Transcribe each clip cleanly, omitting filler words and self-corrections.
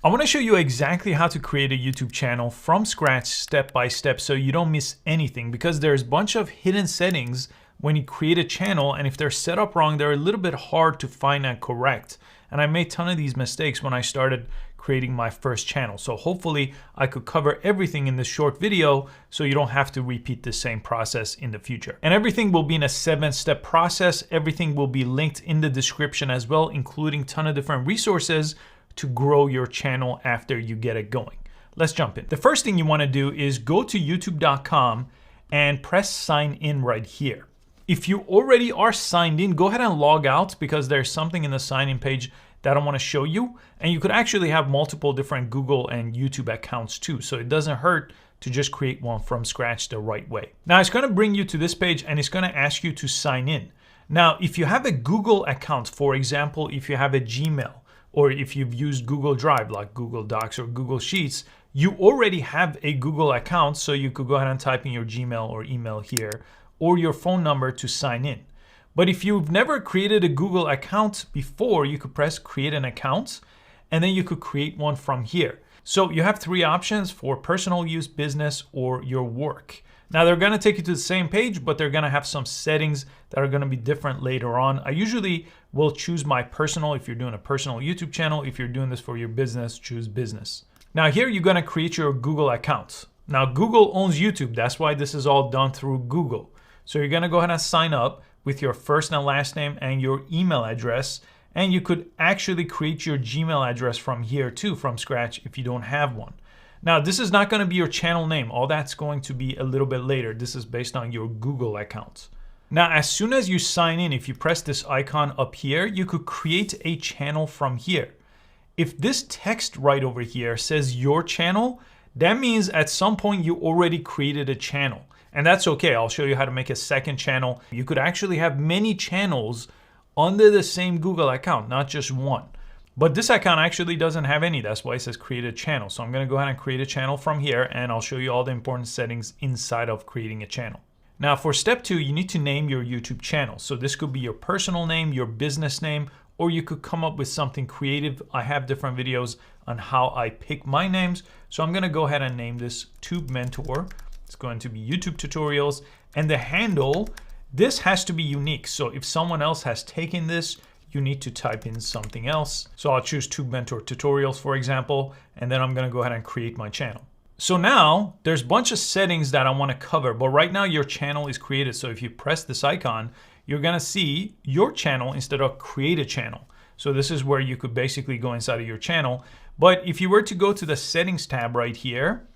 I want to show you exactly how to create a YouTube channel from scratch step by step so you don't miss anything, because there's a bunch of hidden settings when you create a channel, and if they're set up wrong, they're a little bit hard to find and correct. And I made a ton of these mistakes when I started creating my first channel. So hopefully I could cover everything in this short video so you don't have to repeat the same process in the future. And everything will be in a 7-step process. Everything will be linked in the description as well, including a ton of different resources to grow your channel after you get it going. Let's jump in. The first thing you want to do is go to youtube.com and press sign in right here. If you already are signed in, go ahead and log out, because there's something in the sign in page that I want to show you. And you could actually have multiple different Google and YouTube accounts too. So it doesn't hurt to just create one from scratch the right way. Now it's going to bring you to this page and it's going to ask you to sign in. Now, if you have a Google account, for example, if you have a Gmail, or if you've used Google Drive like Google Docs or Google Sheets, you already have a Google account. So you could go ahead and type in your Gmail or email here or your phone number to sign in. But if you've never created a Google account before, you could press create an account and then you could create one from here. So you have 3 options for personal use, business, or your work. Now they're gonna take you to the same page, but they're gonna have some settings that are gonna be different later on. I usually will choose my personal if you're doing a personal YouTube channel. If you're doing this for your business, choose business. Now here you're gonna create your Google account. Now Google owns YouTube. That's why this is all done through Google. So you're gonna go ahead and sign up with your first and last name and your email address. And you could actually create your Gmail address from here too, from scratch, if you don't have one. Now, this is not going to be your channel name. All that's going to be a little bit later. This is based on your Google account. Now, as soon as you sign in, if you press this icon up here, you could create a channel from here. If this text right over here says your channel, that means at some point you already created a channel. And that's okay. I'll show you how to make a second channel. You could actually have many channels under the same Google account, not just one. But this account actually doesn't have any. That's why it says create a channel. So I'm going to go ahead and create a channel from here, and I'll show you all the important settings inside of creating a channel. Now for step 2, you need to name your YouTube channel. So this could be your personal name, your business name, or you could come up with something creative. I have different videos on how I pick my names. So I'm going to go ahead and name this Tube Mentor. It's going to be YouTube tutorials, and the handle, this has to be unique. So if someone else has taken this, you need to type in something else. So I'll choose Tube Mentor Tutorials, for example, and then I'm gonna go ahead and create my channel. So now there's a bunch of settings that I wanna cover, but right now your channel is created. So if you press this icon, you're gonna see your channel instead of create a channel. So this is where you could basically go inside of your channel. But if you were to go to the settings tab right here,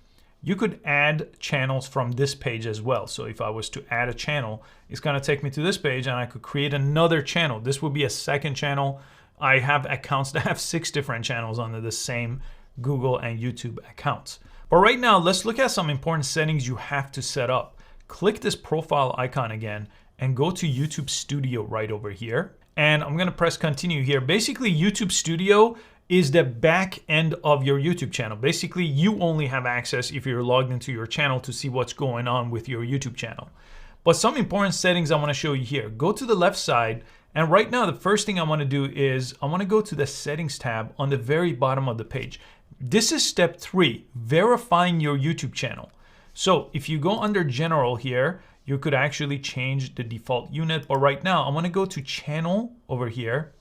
you could add channels from this page as well. So if I was to add a channel, it's gonna take me to this page and I could create another channel. This would be a second channel. I have accounts that have 6 different channels under the same Google and YouTube accounts. But right now, let's look at some important settings you have to set up. Click this profile icon again and go to YouTube Studio right over here. And I'm gonna press continue here. Basically, YouTube Studio is the back end of your YouTube channel. Basically, you only have access if you're logged into your channel to see what's going on with your YouTube channel. But some important settings I wanna show you here. Go to the left side, and right now the first thing I wanna do is I wanna go to the settings tab on the very bottom of the page. This is step 3, verifying your YouTube channel. So if you go under general here, you could actually change the default unit. But right now I wanna go to channel over here,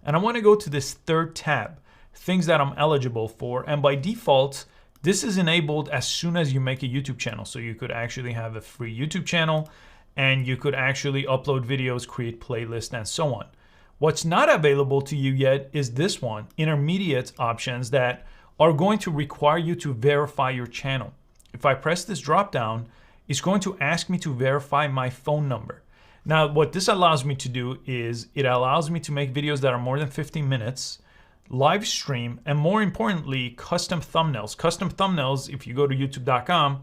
and I wanna go to this 3rd tab, things that I'm eligible for. And by default, this is enabled as soon as you make a YouTube channel. So you could actually have a free YouTube channel and you could actually upload videos, create playlists, and so on. What's not available to you yet is this one, intermediate options, that are going to require you to verify your channel. If I press this drop down, it's going to ask me to verify my phone number. Now, what this allows me to do is it allows me to make videos that are more than 15 minutes, live stream, and more importantly, custom thumbnails. Custom thumbnails, if you go to youtube.com,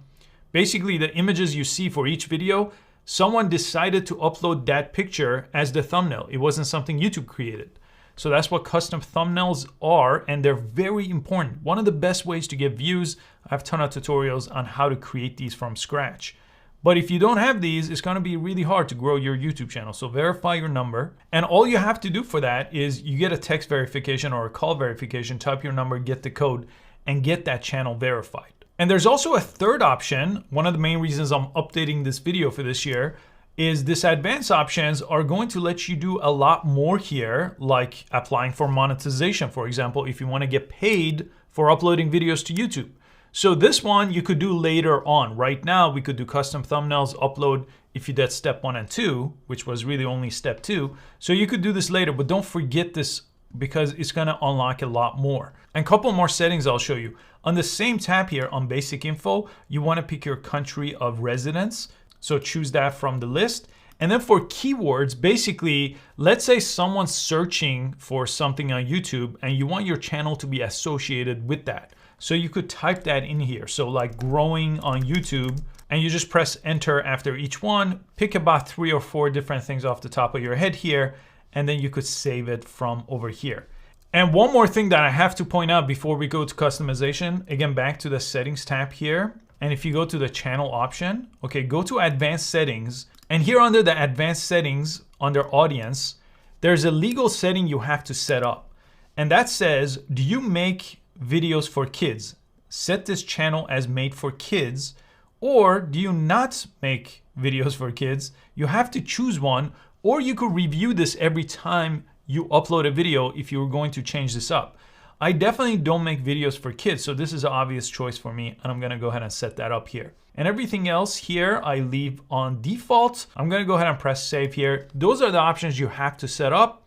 basically the images you see for each video, someone decided to upload that picture as the thumbnail. It wasn't something YouTube created. So that's what custom thumbnails are, and they're very important. One of the best ways to get views, I have a ton of tutorials on how to create these from scratch. But if you don't have these, it's gonna be really hard to grow your YouTube channel. So verify your number. And all you have to do for that is you get a text verification or a call verification, type your number, get the code, and get that channel verified. And there's also a third option. One of the main reasons I'm updating this video for this year is this advanced options are going to let you do a lot more here, like applying for monetization, for example, if you want to get paid for uploading videos to YouTube. So this one you could do later on. Right now, we could do custom thumbnails, upload if you did step 1 and 2, which was really only step 2. So you could do this later, but don't forget this because it's gonna unlock a lot more. And a couple more settings I'll show you. On the same tab here on basic info, you wanna pick your country of residence. So choose that from the list. And then for keywords, basically, let's say someone's searching for something on YouTube and you want your channel to be associated with that. So you could type that in here. So like growing on YouTube, and you just press enter after each one, pick about 3 or 4 different things off the top of your head here, and then you could save it from over here. And one more thing that I have to point out before we go to customization, again, back to the settings tab here. And if you go to the channel option, okay, go to advanced settings. And here under the advanced settings, under audience, there's a legal setting you have to set up. And that says, do you make videos for kids? Set this channel as made for kids, or do you not make videos for kids? You have to choose one, or you could review this every time you upload a video if you were going to change this up. I definitely don't make videos for kids, so this is an obvious choice for me, and I'm gonna go ahead and set that up here. And everything else here, I leave on default. I'm gonna go ahead and press save here. Those are the options you have to set up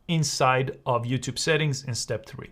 inside of YouTube settings in step 3.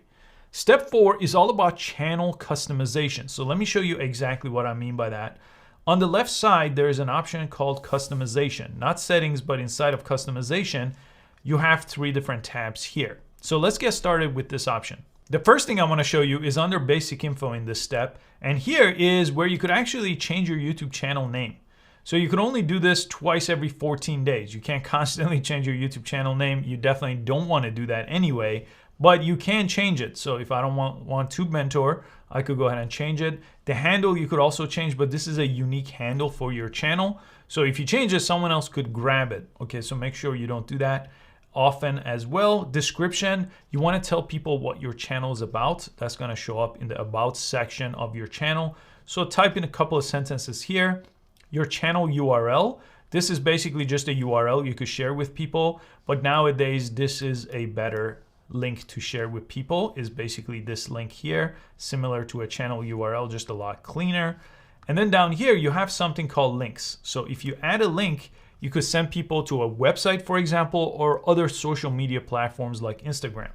Step 4 is all about channel customization. So let me show you exactly what I mean by that. On the left side, there is an option called customization, not settings, but inside of customization, you have 3 different tabs here. So let's get started with this option. The first thing I want to show you is under basic info in this step. And here is where you could actually change your YouTube channel name. So you could only do this twice every 14 days. You can't constantly change your YouTube channel name. You definitely don't want to do that anyway, but you can change it. So if I don't want Tube Mentor, I could go ahead and change it. The handle you could also change, but this is a unique handle for your channel. So if you change it, someone else could grab it. Okay, so make sure you don't do that often as well. Description, you want to tell people what your channel is about. That's going to show up in the about section of your channel. So type in a couple of sentences here. Your channel URL. This is basically just a URL you could share with people, but nowadays this is a better link to share with people, is basically this link here, similar to a channel URL, just a lot cleaner. And then down here you have something called links. So if you add a link, you could send people to a website, for example, or other social media platforms like Instagram.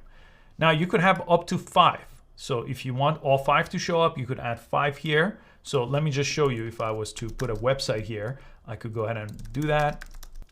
Now you could have up to 5. So if you want all 5 to show up, you could add 5 here. So let me just show you. If I was to put a website here, I could go ahead and do that.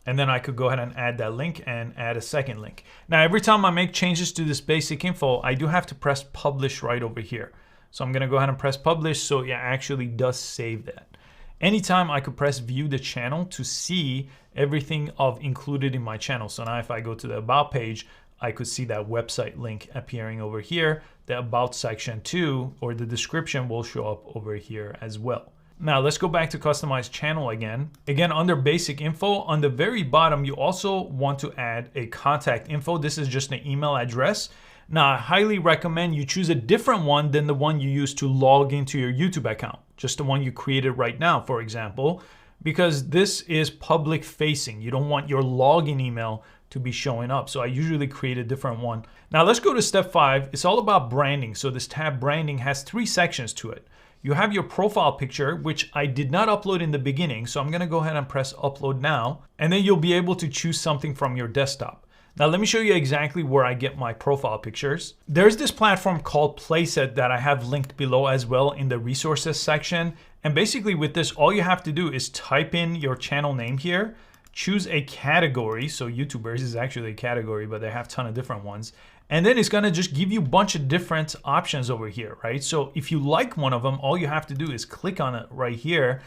And then I could go ahead and add that link and add a second link. Now, every time I make changes to this basic info, I do have to press publish right over here. So I'm gonna go ahead and press publish, so it actually does save that. Anytime I could press view the channel to see everything of included in my channel. So now if I go to the about page, I could see that website link appearing over here. The about section too, or the description, will show up over here as well. Now let's go back to customize channel again. Again, under basic info, on the very bottom, you also want to add a contact info. This is just an email address. Now, I highly recommend you choose a different one than the one you use to log into your YouTube account. Just the one you created right now, for example, because this is public facing. You don't want your login email to be showing up. So I usually create a different one. Now let's go to step 5. It's all about branding. So this tab branding has 3 sections to it. You have your profile picture, which I did not upload in the beginning. So I'm gonna go ahead and press upload now. And then you'll be able to choose something from your desktop. Now let me show you exactly where I get my profile pictures. There's this platform called Playset that I have linked below as well in the resources section. And basically with this, all you have to do is type in your channel name here, choose a category. So YouTubers is actually a category, but they have a ton of different ones. And then it's gonna just give you a bunch of different options over here, right? So if you like one of them, all you have to do is click on it right here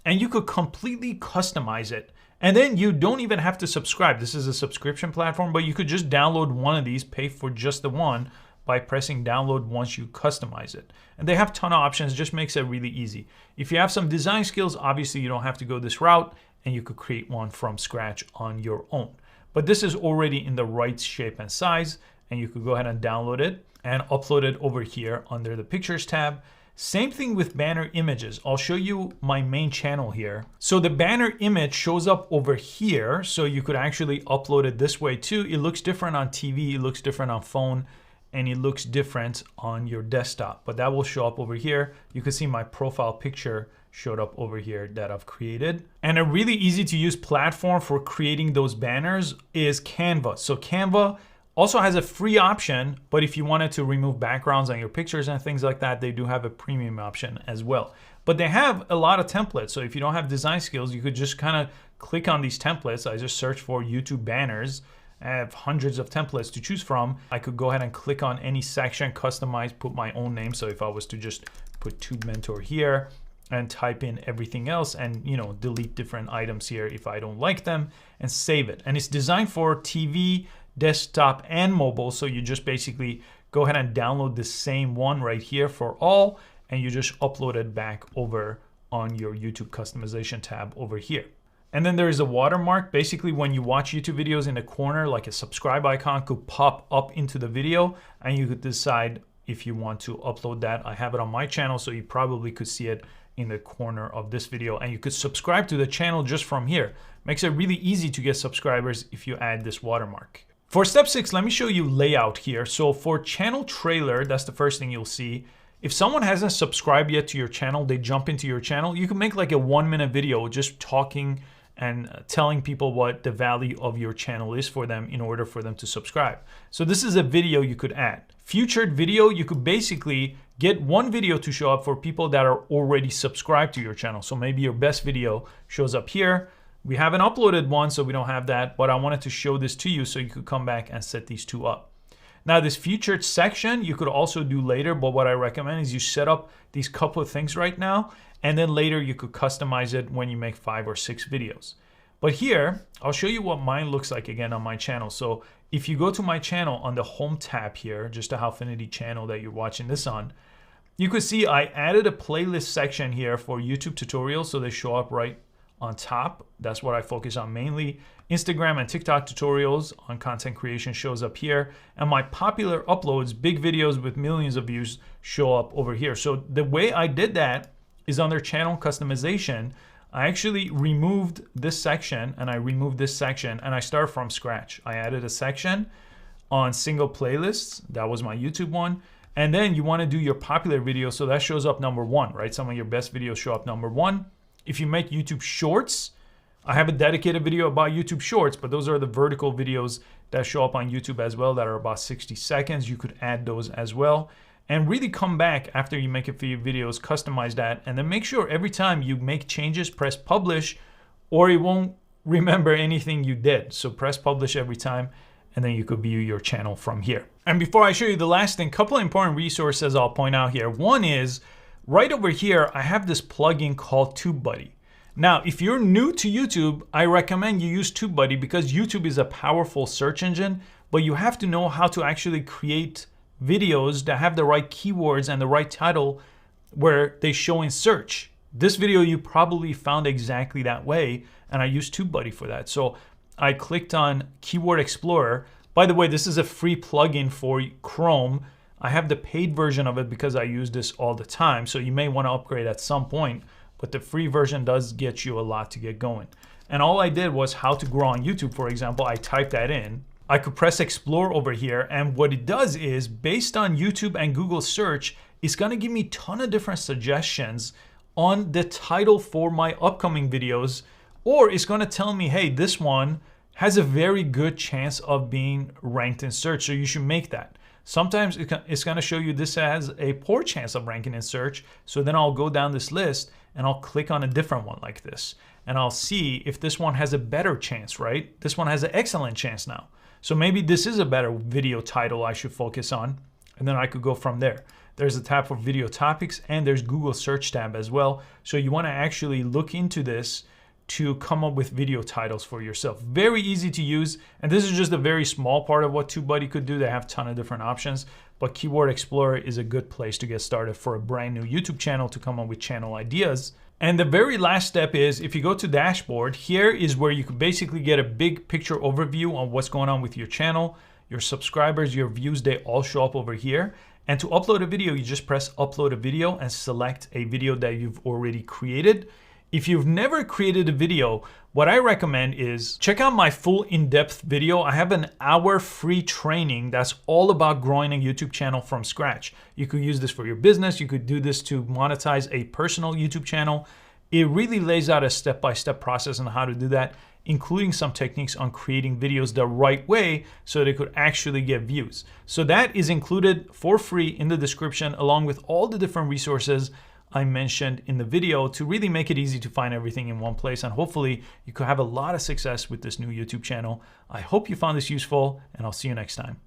and you could completely customize it. And then you don't even have to subscribe. This is a subscription platform, but you could just download one of these, pay for just the one, by pressing download once you customize it. And they have a ton of options, just makes it really easy. If you have some design skills, obviously you don't have to go this route and you could create one from scratch on your own. But this is already in the right shape and size, and you could go ahead and download it and upload it over here under the pictures tab. Same thing with banner images. I'll show you my main channel here. So the banner image shows up over here. So you could actually upload it this way too. It looks different on TV, it looks different on phone, and it looks different on your desktop. But that will show up over here. You can see my profile picture showed up over here that I've created. And a really easy to use platform for creating those banners is Canva. So Canva also has a free option, but if you wanted to remove backgrounds on your pictures and things like that, they do have a premium option as well. But they have a lot of templates. So if you don't have design skills, you could just kind of click on these templates. I just search for YouTube banners. I have hundreds of templates to choose from. I could go ahead and click on any section, customize, put my own name. So if I was to just put Tube Mentor here and type in everything else and delete different items here if I don't like them and save it. And it's designed for TV, desktop, and mobile. So you just basically go ahead and download the same one right here for all, and you just upload it back over on your YouTube customization tab over here. And then there is a watermark. Basically, when you watch YouTube videos in the corner, like a subscribe icon could pop up into the video, and you could decide if you want to upload that. I have it on my channel, so you probably could see it in the corner of this video, and you could subscribe to the channel just from here. Makes it really easy to get subscribers if you add this watermark. For step 6, let me show you layout here. So for channel trailer, that's the first thing you'll see. If someone hasn't subscribed yet to your channel, they jump into your channel, you can make like a 1-minute video just talking and telling people what the value of your channel is for them in order for them to subscribe. So this is a video you could add. Featured video, you could basically get one video to show up for people that are already subscribed to your channel. So maybe your best video shows up here. We haven't uploaded one, so we don't have that, but I wanted to show this to you so you could come back and set these two up. Now this featured section, you could also do later, but what I recommend is you set up these couple of things right now, and then later you could customize it when you make 5 or 6 videos. But here, I'll show you what mine looks like again on my channel. So if you go to my channel on the home tab here, just the Howfinity channel that you're watching this on, you could see I added a playlist section here for YouTube tutorials, so they show up right on top. That's what I focus on mainly. Instagram and TikTok tutorials on content creation shows up here. And my popular uploads, big videos with millions of views, show up over here. So the way I did that is under channel customization. I actually removed this section and I removed this section and I start from scratch. I added a section on single playlists. That was my YouTube one. And then you want to do your popular video. So that shows up number 1, right? Some of your best videos show up number 1. If you make YouTube Shorts, I have a dedicated video about YouTube Shorts, but those are the vertical videos that show up on YouTube as well that are about 60 seconds. You could add those as well. And really come back after you make a few videos, customize that, and then make sure every time you make changes, press publish, or it won't remember anything you did. So press publish every time, and then you could view your channel from here. And before I show you the last thing, a couple of important resources I'll point out here. One is, right over here, I have this plugin called TubeBuddy. Now, if you're new to YouTube, I recommend you use TubeBuddy because YouTube is a powerful search engine, but you have to know how to actually create videos that have the right keywords and the right title where they show in search. This video you probably found exactly that way, and I used TubeBuddy for that. So I clicked on Keyword Explorer. By the way, this is a free plugin for Chrome. I have the paid version of it because I use this all the time, so you may want to upgrade at some point, but the free version does get you a lot to get going. And all I did was how to grow on YouTube, for example. I typed that in. I could press Explore over here, and what it does is, based on YouTube and Google search, it's gonna give me a ton of different suggestions on the title for my upcoming videos, or it's gonna tell me, hey, this one has a very good chance of being ranked in search, so you should make that. Sometimes it's gonna show you this has a poor chance of ranking in search, so then I'll go down this list and I'll click on a different one like this, and I'll see if this one has a better chance, right? This one has an excellent chance now. So maybe this is a better video title I should focus on, and then I could go from there. There's a tab for video topics, and there's Google search tab as well. So you wanna actually look into this to come up with video titles for yourself. Very easy to use, and this is just a very small part of what TubeBuddy could do. They have a ton of different options, but Keyword Explorer is a good place to get started for a brand new YouTube channel to come up with channel ideas. And the very last step is, if you go to dashboard, here is where you could basically get a big picture overview on what's going on with your channel, your subscribers, your views, they all show up over here. And to upload a video, you just press upload a video and select a video that you've already created. If you've never created a video, what I recommend is check out my full in-depth video. I have an hour free training that's all about growing a YouTube channel from scratch. You could use this for your business. You could do this to monetize a personal YouTube channel. It really lays out a step-by-step process on how to do that, including some techniques on creating videos the right way so they could actually get views. So that is included for free in the description, along with all the different resources I mentioned in the video to really make it easy to find everything in one place. And hopefully you could have a lot of success with this new YouTube channel. I hope you found this useful, and I'll see you next time.